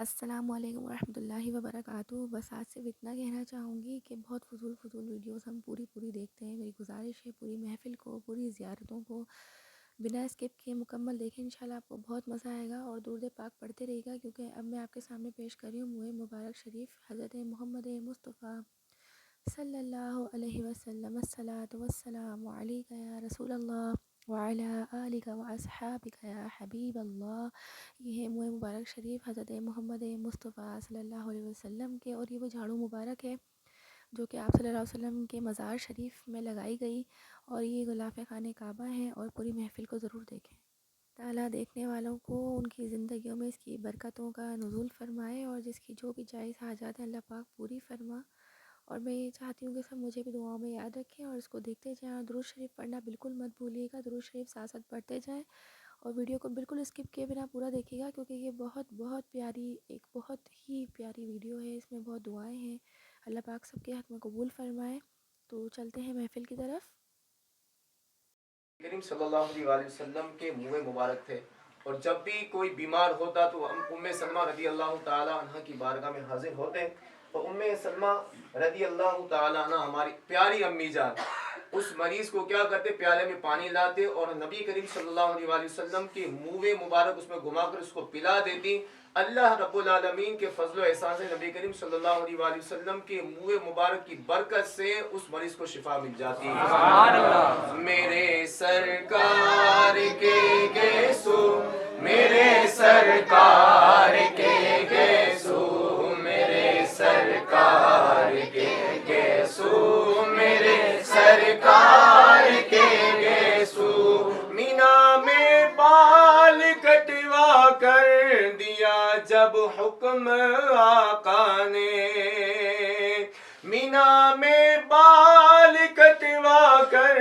السلام علیکم ورحمۃ اللہ وبرکاتہ۔ بس آج صرف اتنا کہنا چاہوں گی کہ بہت فضول ویڈیوز ہم پوری دیکھتے ہیں۔ میری گزارش ہے پوری محفل کو، پوری زیارتوں کو بنا اسکپ کیے مکمل دیکھیں، انشاءاللہ آپ کو بہت مزہ آئے گا اور درود پاک پڑھتے رہے گا، کیونکہ اب میں آپ کے سامنے پیش کر رہی ہوں منہ مبارک شریف حضرت محمد مصطفیٰ صلی اللہ علیہ وسلم۔ الصلاۃ والسلام علیک یا رسول اللہ وعلی آلک واصحابک یا حبیب اللہ۔ یہ ہے منہ مبارک شریف حضرت محمد مصطفیٰ صلی اللہ علیہ وسلم کے، اور یہ وہ جھاڑو مبارک ہے جو کہ آپ صلی اللہ علیہ وسلم کے مزار شریف میں لگائی گئی، اور یہ غلاف خانہ کعبہ ہے، اور پوری محفل کو ضرور دیکھیں۔ تعالیٰ دیکھنے والوں کو ان کی زندگیوں میں اس کی برکتوں کا نزول فرمائے، اور جس کی جو بھی جائز حاجات ہیں اللہ پاک پوری فرما۔ اور میں یہ چاہتی ہوں کہ سب مجھے بھی دعاؤں میں یاد رکھیں اور اس کو دیکھتے جائیں، اور درود شریف پڑھنا بالکل مت بھولیے گا، درود شریف ساتھ ساتھ پڑھتے جائیں، اور ویڈیو کو بالکل اسکپ کیے بنا پورا دیکھیے گا، کیونکہ یہ بہت پیاری، ایک بہت ہی پیاری ویڈیو ہے۔ اس میں بہت دعائیں ہیں، اللہ پاک سب کے حق میں قبول فرمائے۔ تو چلتے ہیں محفل کی طرف۔ کریم صلی اللہ علیہ وآلہ وسلم کے منہ مبارک تھے، اور جب بھی کوئی بیمار ہوتا تو ام سلمہ رضی اللہ تعالی عنہ کی بارگاہ میں حاضر ہوتے، تو ام سلمہ رضی اللہ تعالی عنہ ہماری پیاری امی جان اس مریض کو کیا کرتے، پیالے میں پانی لاتے اور نبی کریم صلی اللہ علیہ وآلہ وسلم کے منہ مبارک اس میں گھما کر اس کو پلا دیتی۔ اللہ رب العالمین کے فضل و احسان سے نبی کریم صلی اللہ علیہ وآلہ وسلم کے منہ مبارک کی برکت سے اس مریض کو شفا مل جاتی ہے۔ سبحان اللہ۔ میرے سرکار کے گیسو، میرے سرکار کے گیسو، میرے سرکار کے گیسو، میرے سرکار کے گیسو، مینا میں بال کٹوا کر دیا جب حکم آقا نے، مینا میں بال کٹوا کر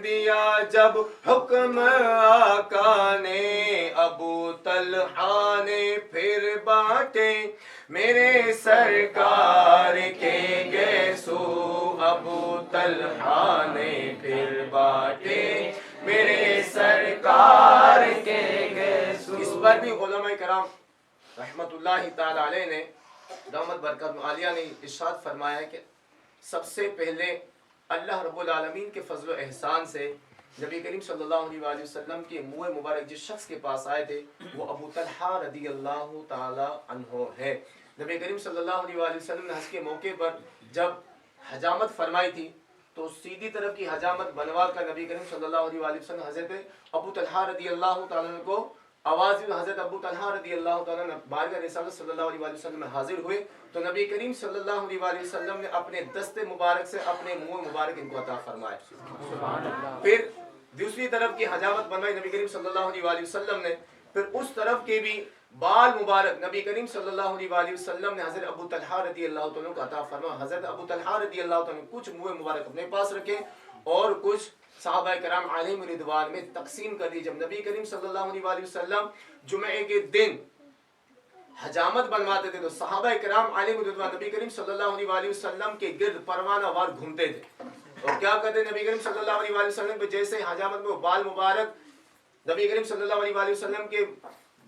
دیا جب حکم آقا نے، ابو طلحہ نے پھر بانٹے میرے سرکار کے گیسو، ابو طلحہ نے پھر بانٹے میرے سرکار کے گیسو۔ اس پر بھی علماء کرام رحمت اللہ تعالی علیہ نے دامت برکات عالیہ نے ارشاد فرمایا کہ سب سے پہلے اللہ رب العالمین کے فضل و احسان سے نبی کریم صلی اللہ علیہ وآلہ وسلم کے منہ مبارک جس شخص کے پاس آئے تھے وہ ابو طلحہ رضی اللہ تعالی عنہ ہے۔ نبی کریم صلی اللہ علیہ وآلہ وسلم نے حج کے موقع پر جب حجامت فرمائی تھی تو سیدھی طرف کی حجامت بنوا کر نبی کریم صلی اللہ علیہ وآلہ وسلم حضرت ابو طلحہ رضی اللہ تعالیٰ عنہ کو آواز دی، حضرت ابو طلحہ رضی اللہ تعالیٰ عنہ بارگاہ رسالت صلی اللہ علیہ وآلہ وسلم میں حاضر ہوئے، تو نبی کریم صلی اللہ علیہ وآلہ وسلم نے اپنے دست مبارک سے اپنے منہ مبارک ان کو عطا فرمائے۔ پھر دوسری طرف کی حجامت بنوائی نبی کریم صلی اللہ علیہ وآلہ وسلم نے، پھر اس طرف کے بھی بال مبارک نبی کریم صلی اللہ علیہ وآلہ وسلم نے حضرت ابو طلحہ رضی اللہ تعالیٰ کو عطا فرمایا۔ حضرت ابو طلحہ رضی اللہ تعالیٰ کچھ منہ مبارک اپنے پاس رکھے اور کچھ صحابہ کرام علیہم رضوان میں تقسیم کر دی۔ جب نبی کریم صلی اللہ علیہ وآلہ وسلم جمعے کے دن حجامت بنواتے تھے تو صحابہ کرام علیہم رضوان نبی کریم صلی اللہ علیہ وآلہ وسلم کے گرد پروانہ وار گھومتے تھے، اور کیا کرتے نبی کریم صلی اللہ علیہ وآلہ وسلم پہ جیسے حجامت میں بال مبارک نبی کریم صلی اللہ علیہ وآلہ وسلم کے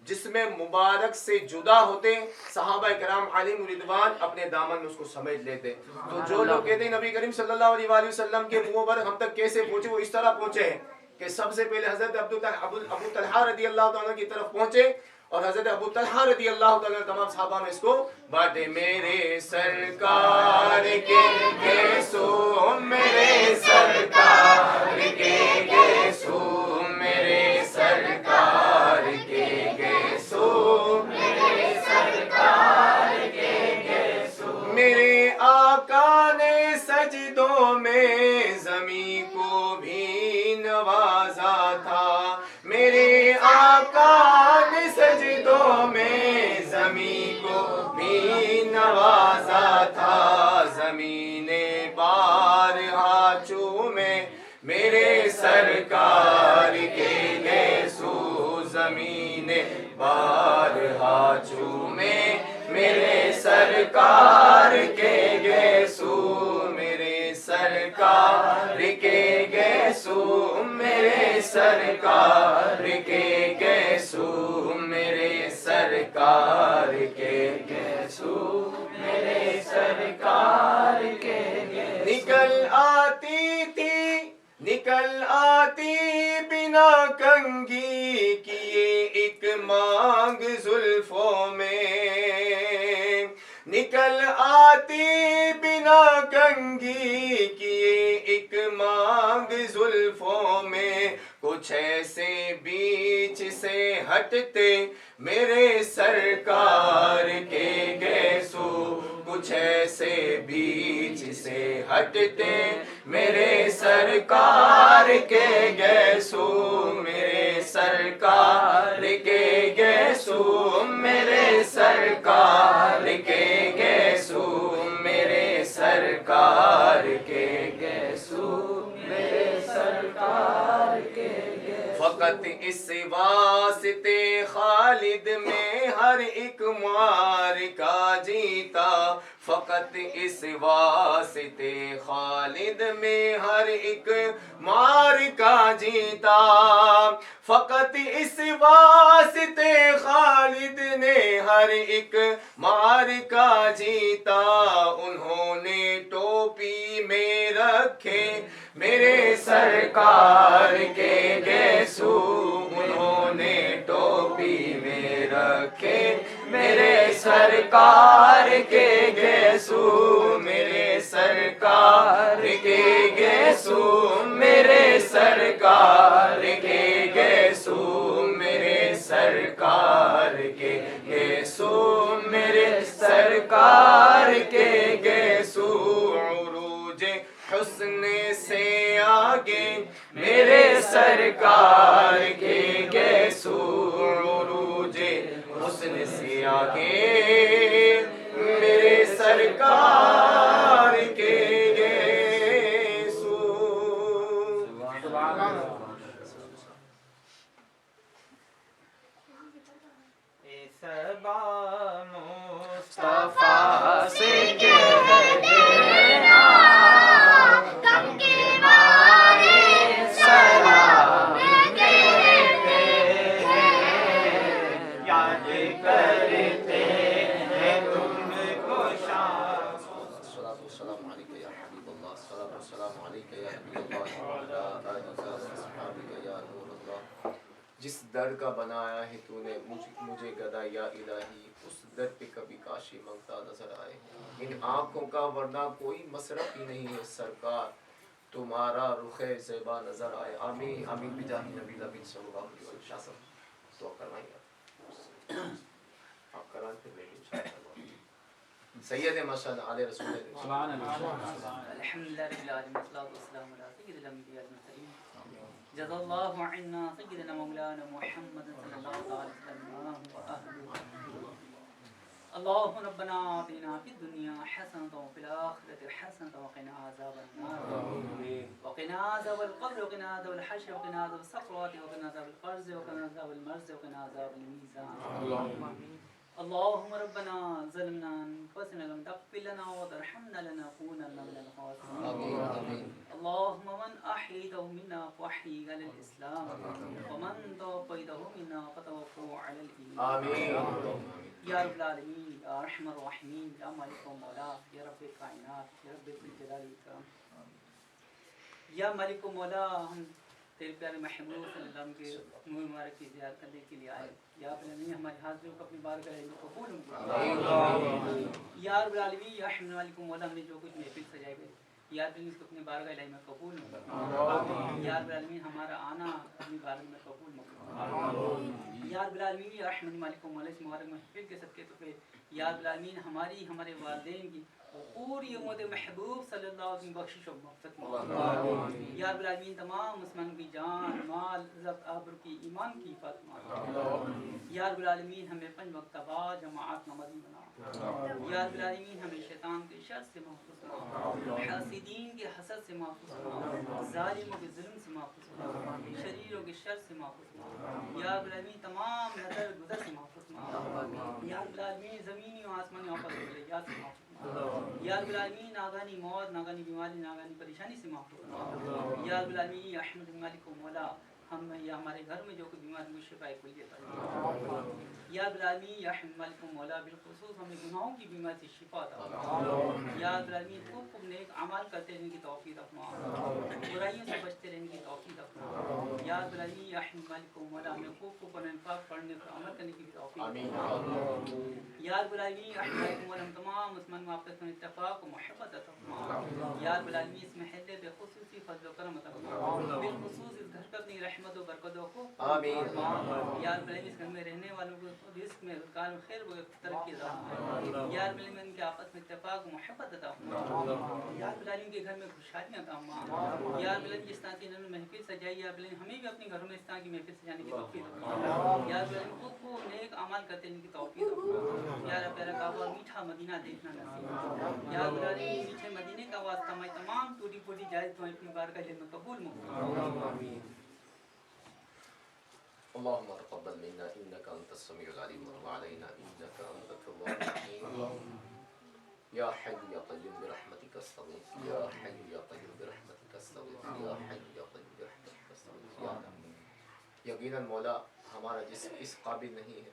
جسم مبارک سے جدا ہوتے، صحابہ کرام علیہم رضوان اپنے دامن میں اس کو سمیٹ لیتے۔ تو جو لوگ کہتے ہیں نبی کریم صلی اللہ علیہ وآلہ وسلم کے منہ مبارک ہم تک کیسے پہنچے، وہ اس طرح پہنچے ہیں کہ سب سے پہلے حضرت ابو طلحہ رضی اللہ تعالیٰ کی طرف پہنچے، اور حضرت ابو طلحہ رضی اللہ تعالیٰ تمام صحابہ میں اس کو بانٹے۔ میرے سرکار کے گیسو، میرے سرکار کے گیسو، میرے سرکار کے گیسو، میرے سرکار کے گیسو، میرے آقا نے سجدوں میں زمین کو بھی نوازا تھا، میرے آقا نے سجدوں میں زمین کو بھی نوازا تھا، زمین بارہا چومے میرے سرکار کے گیسو، زمین بارہا چومے میرے سرکار کے گیسو، میرے سرکار کے گیسو، میرے سرکار کے گیسو، میرے سرکار کے بنا کنگھی کیے ایک مانگ زلفوں میں، نکل آتی بنا کنگھی کیے ایک مانگ زلفوں میں، کچھ ایسے بیچ سے ہٹتے میرے سرکار کے گیسو، کچھ ایسے بیچ سے ہٹتے میرے سرکار کے گیسو، میرے سرکار کے گیسو، میرے سرکار کے گیسو، میرے سرکار کے گیسو، میرے سرکار کے گیسو۔ فقط اس واسطے خالد میں ہر ایک معرکہ جیتا، فقط اس واسطے خالد میں ہر ایک معرکہ جیتا، فقط اس واسطے خالد نے ہر ایک معرکہ جیتا، انہوں نے ٹوپی میں رکھے میرے سرکار کے گیسو، انہوں نے ٹوپی میں رکھے میرے سرکار کے گیسو، میرے سرکار کے گیسو، میرے سرکار کے گیسو، میرے سرکار کے گیسو، میرے سرکار کے گیسو، عروج حسن سے آگے میرے سرکار کے گیسو، عروج حسن سے آگے میرے سرکار کے گیسو۔ صبا مصطفیٰ سے کہہ دینا، غم کے مارے سلام کہتے ہیں، یاد کرتے ہیں تم کو شام۔ الصلاة والسلام علیکہ یا حبیب اللہ، الصلاة والسلام علیکہ یا حبیب اللہ، وعلی آلہ وصحبہ یا نور اللہ۔ جس در کا بنایا ہے تو نے مجھے گدا یا الہی، اس در پہ کبھی کاشی منگتا نظر آئے، ان آنکھوں کا ورنہ کوئی مصرف ہی نہیں ہے سرکار، تمہارا رخ زیبا نظر آئے۔ آمین آمین بجاہ نبی الامین صلی اللہ علیہ وسلم۔ شاہ صاحب دعا کروائیں گے آپ کرائیں پھر میں انشاءاللہ۔ سید مشہد علی رسول اللہ۔ الحمدللہ رب العالمین والصلاة والسلام علی سید الانبیاء والمرسلین جزا اللہ عنا سیدنا مولانا محمد صلی اللہ علیہ وسلم۔ اللہم ربنا آتنا فی الدنیا حسنۃ وفی الآخرۃ حسنۃ وقنا عذاب النار وقنا عذاب القبر وقنا عذاب الحشر وقنا عذاب السقرات وقنا عذاب القرز وقنا عذاب المرز وقنا عذاب الميزان۔ اللهم ربنا ظلمنا انفسنا لم تغفر لنا وترحمنا لنكونن من الخاسرين. اللهم من احييته منا فاحيه على الاسلام ومن توفيته منا فتوفه على الايمان. یا رب العالمین، یا ارحم الراحمین، یا مالک و مولا، یا رب کائنات، یا رب الجلال والاکرام، یا مالک و مولا، ہم تیرے پیارے محبوب صلی اللہ علیہ وسلم کے منہ مبارک کی زیارت کرنے کے لیے آئے۔ یا رب العالمین ہماری حاضریوں کو اپنی بارگاہ میں قبول ہوں۔ یا رب العالمین، یا رحمن مالک و مولا، ہم نے جو کچھ محفل سجائے ہوئے یا رب العالمین اس کو اپنی بارگاہ الہی میں قبول ہوں۔ یا رب العالمین ہمارا آنا اپنی بارگاہ میں قبول ہوں۔ یا رب العالمین، یا رحمن مالک و مولا، اس مبارک محفل کے صدقے تو پہ یا رب العالمین ہماری ہمارے والدین کی پوری امت محبوب صلی اللہ علیہ وسلم بخشش و مغفرت فرما۔ یا رب العالمین تمام مسلمانوں کی جان مال عزت آبرو کی ایمان کی حفاظت فرما۔ یا رب العالمین ہمیں 5 وقت بعد جماعت نمازی بنا۔ یا رب العالمین ہمیں شیطان کے شر سے محفوظ فرما، حاسدین کے حسد سے محفوظ فرما، ظالموں کے ظلم سے محفوظ فرما، شریروں کے شر سے محفوظ فرما۔ یا رب العالمین تمام نظر گزر سے محفوظ فرما۔ یا رب العالمین زمینی و آسمانی آفات و بلیات سے محفوظ فرما۔ یا رب العالمین ناگانی موت، ناگانی بیماری، ناگانی پریشانی سے محفوظ فرما۔ یا رب العالمین یا احمد مالک و مولا، ہم یا ہمارے گھر میں جو کوئی بیمار ہے شفا کلیہ عطا یا رب العالمین یا رحم مالک مولا بالخصوص ہمیں گناہوں کی بیماری سے شفا عطا یا رب العالمین خوب نیک اعمال کرتے رہنے کی توفیق فرما، برائیوں سے بچتے رہنے کی توفیق فرما یا رب العالمین یا رحم مالک مولا ہمیں خوب قرآن پاک پڑھنے پر عمل کرنے کی توفیق یا رب العالمین یا رحم مالک مولا ہم تمام مسلمان آپس میں اتفاق و محبت عطا فرما یا رب العالمین اس محلے بے خصوصی فضل و کرم عطا فرما، بالخصوص اس گھر پر اپنی رحمت و برکت و خوب آمین یا رب العالمین اس گھر میں رہنے والوں کو رزق میں روزگار میں خیر و ترقی عطا فرما یا رب العالمین ان کے آپس میں اتفاق و محبت عطا فرما یا رب العالمین کے گھر میں خوشحالیاں عطا فرما یا رب العالمین جس طرح کی انہوں نے محفل سجائی یا رب العالمین ہمیں بھی اپنے گھروں میں اس طرح کی محفل سجانے کی توفیق فرما یا رب العالمین خود کو نیک اعمال کرتے ہیں ان کی توفیق فرما یا رب پیارا کعبہ میٹھا مدینہ دیکھنا نصیب فرما یا رب العالمین میٹھے مدینے کا واسطہ ہماری تمام ٹوٹی پھوٹی جائز دعائیں اپنی بارگاہ میں قبول فرما اللهم تقبل منا انك انت السميع العليم وتب علينا انك انت التواب الرحيم يا حي يا قيوم برحمتك استغيث يا حي يا قيوم برحمتك استغيث يا حي يا قيوم برحمتك استغيث یا اللہ یقیناً مولا ہمارا جسم اس قابل نہیں ہے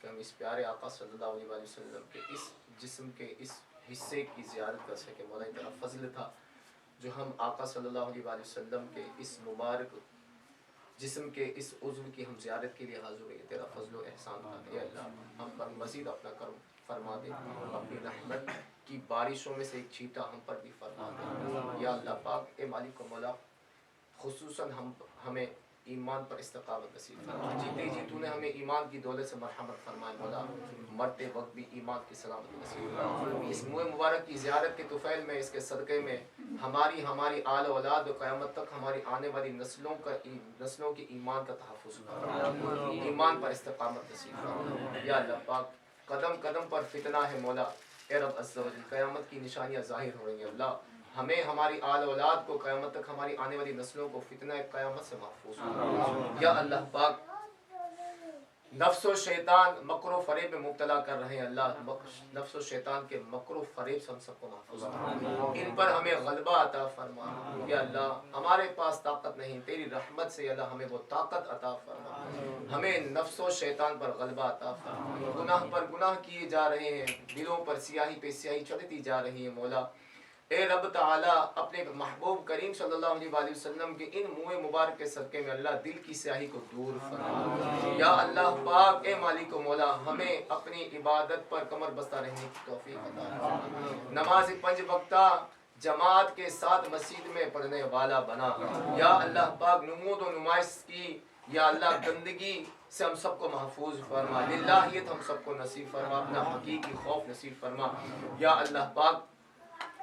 کہ ہم اس پیارے آقا صلی اللہ علیہ وسلم کے اس جسم کے اس حصے کی زیارت کر سکے مولا تیرا فضل تھا جو ہم آقا صلی اللہ علیہ وسلم کے اس مبارک جسم کے اس عضو کی ہم زیارت کے لیے حاضر ہوئے، تیرا فضل و احسان تھا اے اللہ ہم پر مزید اپنا کرم فرما دے، اپنی رحمت کی بارشوں میں سے ایک چھیٹا ہم پر بھی فرما دے یا اللہ پاک اے مالک و مولا خصوصاً ہمیں ایمان پر استقامت نصیب فرما، جیتے جی تو نے ہمیں ایمان کی دولت سے مرحمت فرمائے مولا، مرتے وقت بھی ایمان کی سلامت نصیب فرما، اس موئے مبارک کی زیارت کے طفیل میں اس کے صدقے میں ہماری آل اولاد و قیامت تک ہماری آنے والی نسلوں کے ایمان کا تحفظ فرما، ایمان پر استقامت نصیب فرما یا اللہ پاک قدم قدم پر فتنہ ہے مولا اے رب عز و جل، قیامت کی نشانیاں ظاہر ہو رہی ہیں اللہ ہمیں ہماری آل اولاد کو قیامت تک ہماری آنے والی نسلوں کو فتنہ قیامت سے محفوظ فرما یا اللہ پاک نفس و شیطان مکر و فریب میں مبتلا کر رہے ہیں اللہ نفس و شیطان کے مکر و فریب سے ہم سب کو محفوظ فرما، ان پر ہمیں غلبہ عطا فرما یا اللہ ہمارے پاس طاقت نہیں، تیری رحمت سے اللہ ہمیں وہ طاقت عطا فرما، ہمیں نفس و شیطان پر غلبہ عطا فرما، گناہ پر گناہ کیے جا رہے ہیں، دلوں پر سیاہی پہ سیاہی چڑھتی جا رہی ہے مولا اے رب تعالی اپنے محبوب کریم صلی اللہ علیہ وآلہ وسلم کے ان منہ مبارک کے صدقے میں اللہ دل کی سیاہی کو دور فرما یا اللہ پاک اے مالک و مولا ہمیں اپنی عبادت پر کمر بستہ رہنے کی توفیق عطا فرما، نماز 5 وقتہ جماعت کے ساتھ مسجد میں پڑھنے والا بنا یا اللہ پاک نمود و نمائش کی یا اللہ گندگی سے ہم سب کو محفوظ فرما، للہیت ہم سب کو نصیب فرما، اپنا حقیقی خوف نصیب فرما یا اللہ پاک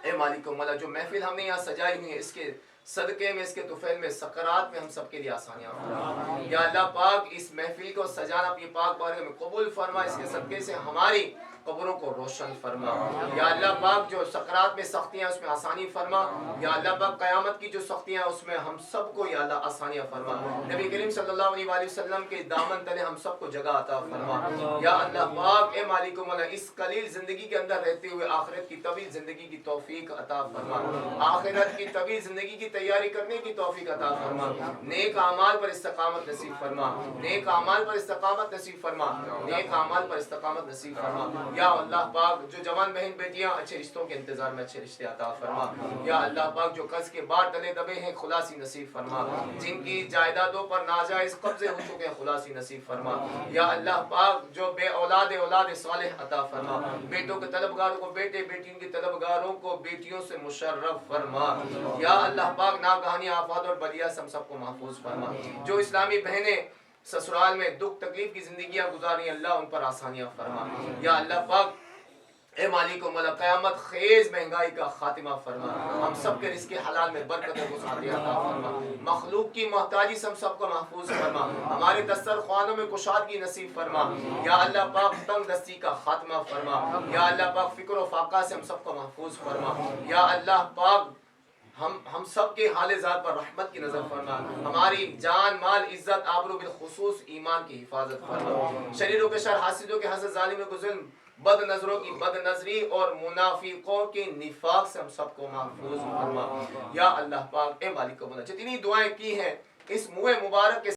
اے مالک و مولا جو محفل ہم نے یہاں سجائی ہوئی ہے اس کے صدقے میں اس کے طفیل میں سکرات میں ہم سب کے لیے آسانیاں فرما یا اللہ پاک اس محفل کو سجانا اپنی پاک بارگاہ میں قبول فرما، اس کے صدقے سے ہماری قبروں کو روشن فرما یا اللہ پاک جو سکرات میں سختیاں اس میں آسانی فرما یا اللہ پاک قیامت کی جو سختیاں اس میں ہم سب کو یا اللہ آسانیاں فرما، نبی کریم صلی اللہ علیہ وآلہ وسلم کے دامن تلے ہم سب کو جگہ عطا فرما یا اللہ پاک اے مالک و مولا اس قلیل زندگی کے اندر رہتے ہوئے آخرت کی طویل زندگی کی توفیق عطا فرما، آخرت کی طویل زندگی کی تیاری کرنے کی توفیق عطا فرما، نیک اعمال پر استقامت نصیب فرما، نیک اعمال پر استقامت نصیب فرما، نیک اعمال پر استقامت نصیب فرما یا اللہ پاک جو جوان بہن بیٹیاں اچھے رشتوں کے انتظار میں اچھے رشتے عطا فرما یا اللہ پاک جو قرض کے بار تلے دبے ہیں خلاصی نصیب فرما، جن کی جائیدادوں پر ناجائز قبضے ہو چکے ہیں خلاصی نصیب فرما یا اللہ پاک جو بے اولاد صالح عطا فرما، بیٹوں کے طلبگاروں کو بیٹے، بیٹیوں کے طلبگاروں کو بیٹیوں سے مشرف فرما یا اللہ پاک ناگہانی آفات اور بلیا سے ہم سب کو محفوظ فرما، جو اسلامی بہنیں سسرال میں دکھ تکلیف کی زندگیاں گزاری اللہ ان پر آسانیاں فرما یا اللہ پاک اے مالک و مولا قیامت خیز مہنگائی کا خاتمہ فرما، ہم سب کے رزق حلال میں برکت و وسعت عطا فرما، مخلوق کی محتاجی سے ہم سب کو محفوظ فرما، ہمارے دسترخوانوں میں کشادگی نصیب فرما یا اللہ پاک تنگ دستی کا خاتمہ فرما یا اللہ پاک فکر و فاقہ سے ہم سب کو محفوظ فرما یا اللہ پاک ہم سب کے حال ذات پر رحمت کی نظر فرما، ہماری جان مال عزت آبرو بالخصوص ایمان کی حفاظت فرما، شریروں کے شر حاسدوں کے حسد ظالموں کے ظلم بد نظروں کی بد نظری اور منافقوں کے نفاق سے ہم سب کو محفوظ فرما یا اللہ پاک اے مالک و مولا جتنی دعائیں کی ہیں اس منہ مبارک کے